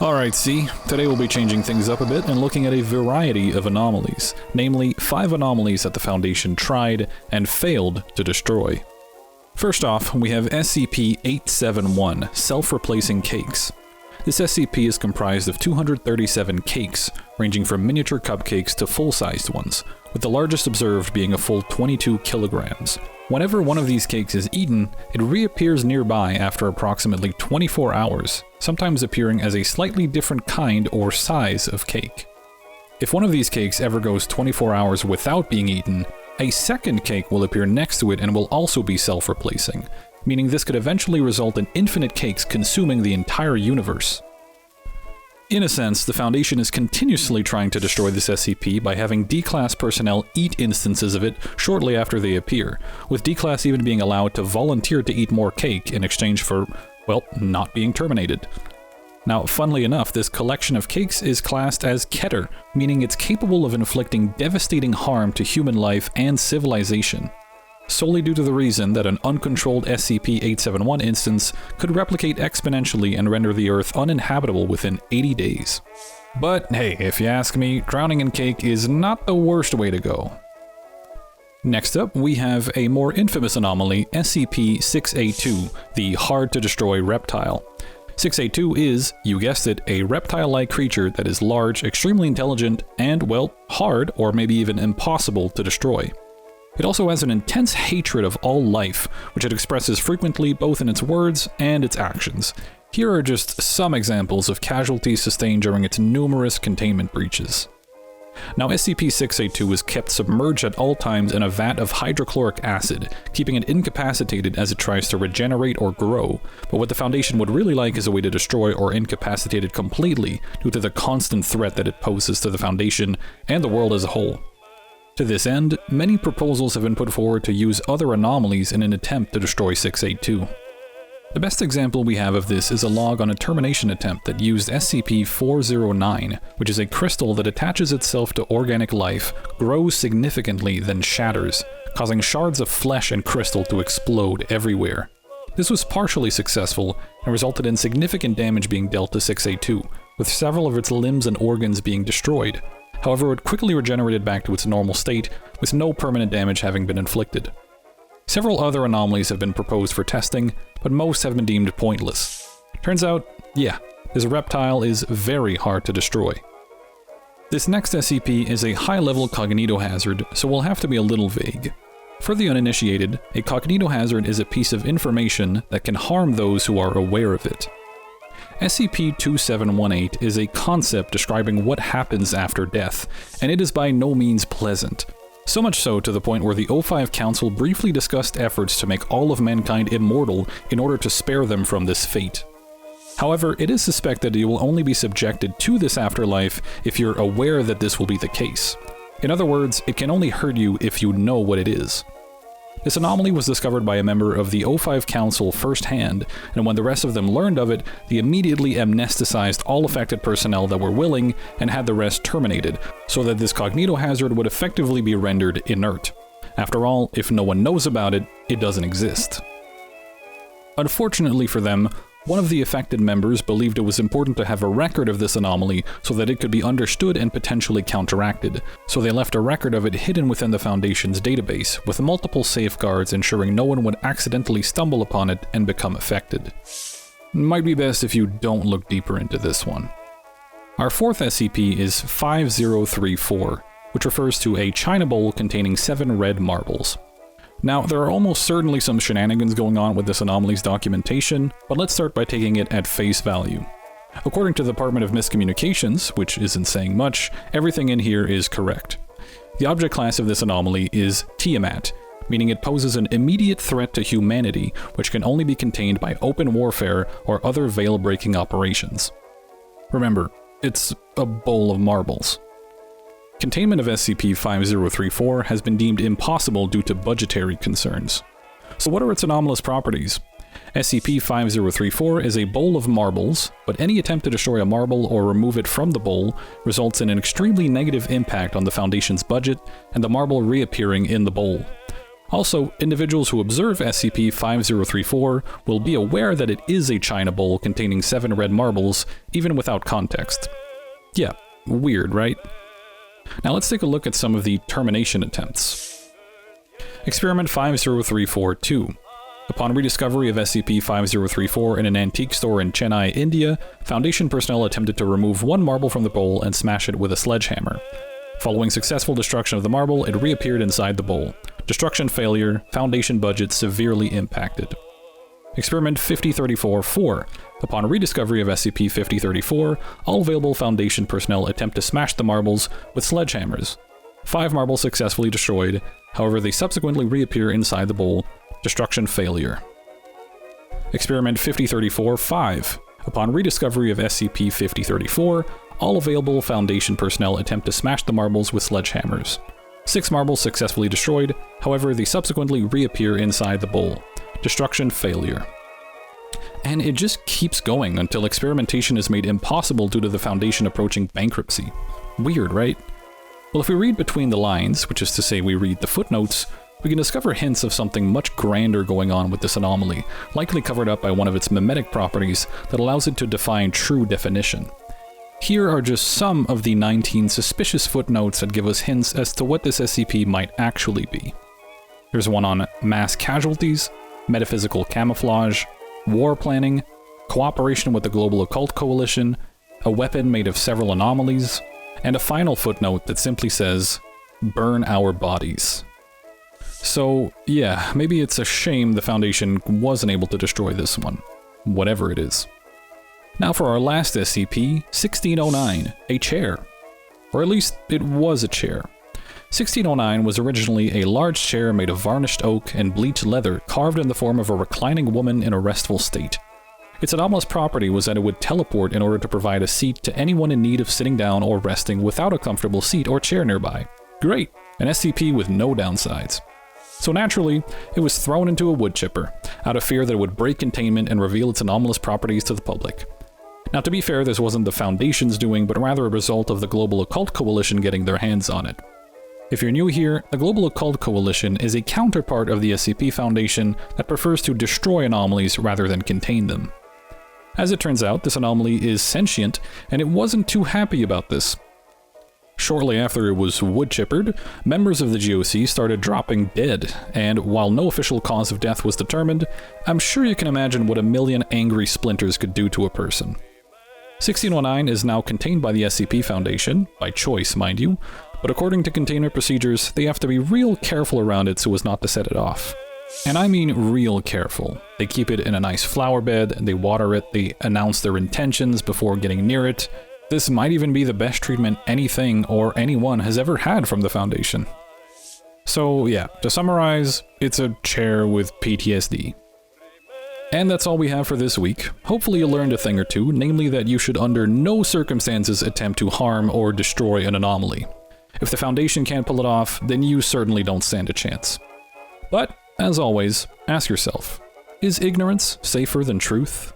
Alright, C, today we'll be changing things up a bit and looking at a variety of anomalies, namely 5 anomalies that the Foundation tried and failed to destroy. First off, we have SCP-871, Self-Replacing Cakes. This SCP is comprised of 237 cakes, ranging from miniature cupcakes to full-sized ones, with the largest observed being a full 22 kilograms. Whenever one of these cakes is eaten, it reappears nearby after approximately 24 hours, sometimes appearing as a slightly different kind or size of cake. If one of these cakes ever goes 24 hours without being eaten, a second cake will appear next to it and will also be self-replacing, meaning this could eventually result in infinite cakes consuming the entire universe. In a sense, the Foundation is continuously trying to destroy this SCP by having D-Class personnel eat instances of it shortly after they appear, with D-Class even being allowed to volunteer to eat more cake in exchange for, well, not being terminated. Now, funnily enough, this collection of cakes is classed as Keter, meaning it's capable of inflicting devastating harm to human life and civilization, solely due to the reason that an uncontrolled SCP-871 instance could replicate exponentially and render the Earth uninhabitable within 80 days. But hey, if you ask me, drowning in cake is not the worst way to go. Next up, we have a more infamous anomaly, SCP-682, the hard-to-destroy reptile. 682 is, you guessed it, a reptile-like creature that is large, extremely intelligent, and, well, hard or maybe even impossible to destroy. It also has an intense hatred of all life, which it expresses frequently both in its words and its actions. Here are just some examples of casualties sustained during its numerous containment breaches. Now, SCP-682 is kept submerged at all times in a vat of hydrochloric acid, keeping it incapacitated as it tries to regenerate or grow, but what the Foundation would really like is a way to destroy or incapacitate it completely due to the constant threat that it poses to the Foundation and the world as a whole. To this end, many proposals have been put forward to use other anomalies in an attempt to destroy 682. The best example we have of this is a log on a termination attempt that used SCP-409, which is a crystal that attaches itself to organic life, grows significantly, then shatters, causing shards of flesh and crystal to explode everywhere. This was partially successful and resulted in significant damage being dealt to 682, with several of its limbs and organs being destroyed. However, it quickly regenerated back to its normal state, with no permanent damage having been inflicted. Several other anomalies have been proposed for testing, but most have been deemed pointless. Turns out, yeah, this reptile is very hard to destroy. This next SCP is a high-level cognitohazard, so we'll have to be a little vague. For the uninitiated, a cognitohazard is a piece of information that can harm those who are aware of it. SCP-2718 is a concept describing what happens after death, and it is by no means pleasant. So much so to the point where the O5 Council briefly discussed efforts to make all of mankind immortal in order to spare them from this fate. However, it is suspected you will only be subjected to this afterlife if you're aware that this will be the case. In other words, it can only hurt you if you know what it is. This anomaly was discovered by a member of the O5 Council firsthand, and when the rest of them learned of it, they immediately amnesticized all affected personnel that were willing and had the rest terminated, so that this cognitohazard would effectively be rendered inert. After all, if no one knows about it, it doesn't exist. Unfortunately for them, one of the affected members believed it was important to have a record of this anomaly so that it could be understood and potentially counteracted, so they left a record of it hidden within the Foundation's database, with multiple safeguards ensuring no one would accidentally stumble upon it and become affected. Might be best if you don't look deeper into this one. Our fourth SCP is 5034, which refers to a china bowl containing 7 red marbles. Now, there are almost certainly some shenanigans going on with this anomaly's documentation, but let's start by taking it at face value. According to the Department of Miscommunications, which isn't saying much, everything in here is correct. The object class of this anomaly is Tiamat, meaning it poses an immediate threat to humanity, which can only be contained by open warfare or other veil-breaking operations. Remember, it's a bowl of marbles. Containment of SCP-5034 has been deemed impossible due to budgetary concerns. So what are its anomalous properties? SCP-5034 is a bowl of marbles, but any attempt to destroy a marble or remove it from the bowl results in an extremely negative impact on the Foundation's budget and the marble reappearing in the bowl. Also, individuals who observe SCP-5034 will be aware that it is a china bowl containing 7 red marbles, even without context. Yeah, weird, right? Now let's take a look at some of the termination attempts. Experiment 5034-2. Upon rediscovery of SCP-5034 in an antique store in Chennai, India, Foundation personnel attempted to remove 1 marble from the bowl and smash it with a sledgehammer. Following successful destruction of the marble, it reappeared inside the bowl. Destruction failure, Foundation budget severely impacted. Experiment 5034-4. Upon rediscovery of SCP-5034, all available Foundation personnel attempt to smash the marbles with sledgehammers. 5 marbles successfully destroyed, however they subsequently reappear inside the bowl. Destruction failure. Experiment 5034-5. Upon rediscovery of SCP-5034, all available Foundation personnel attempt to smash the marbles with sledgehammers. 6 marbles successfully destroyed, however they subsequently reappear inside the bowl. Destruction failure. And it just keeps going until experimentation is made impossible due to the Foundation approaching bankruptcy. Weird, right? Well, if we read between the lines, which is to say we read the footnotes, we can discover hints of something much grander going on with this anomaly, likely covered up by one of its mimetic properties that allows it to define true definition. Here are just some of the 19 suspicious footnotes that give us hints as to what this SCP might actually be. There's one on mass casualties, metaphysical camouflage, war planning, cooperation with the Global Occult Coalition, a weapon made of several anomalies, and a final footnote that simply says, "Burn our bodies." So, yeah, maybe it's a shame the Foundation wasn't able to destroy this one, whatever it is. Now for our last SCP, 1609, a chair. Or at least, it was a chair. 1609 was originally a large chair made of varnished oak and bleached leather carved in the form of a reclining woman in a restful state. Its anomalous property was that it would teleport in order to provide a seat to anyone in need of sitting down or resting without a comfortable seat or chair nearby. Great, an SCP with no downsides. So naturally, it was thrown into a wood chipper, out of fear that it would break containment and reveal its anomalous properties to the public. Now to be fair, this wasn't the Foundation's doing, but rather a result of the Global Occult Coalition getting their hands on it. If you're new here, the Global Occult Coalition is a counterpart of the SCP Foundation that prefers to destroy anomalies rather than contain them. As it turns out, this anomaly is sentient, and it wasn't too happy about this. Shortly after it was wood-chippered, members of the GOC started dropping dead, and while no official cause of death was determined, I'm sure you can imagine what a million angry splinters could do to a person. 1609 is now contained by the SCP Foundation, by choice mind you, but according to containment procedures, they have to be real careful around it so as not to set it off. And I mean real careful. They keep it in a nice flower bed, they water it, they announce their intentions before getting near it. This might even be the best treatment anything or anyone has ever had from the Foundation. So yeah, to summarize, it's a chair with PTSD. And that's all we have for this week. Hopefully you learned a thing or two, namely that you should under no circumstances attempt to harm or destroy an anomaly. If the Foundation can't pull it off, then you certainly don't stand a chance. But, as always, ask yourself, is ignorance safer than truth?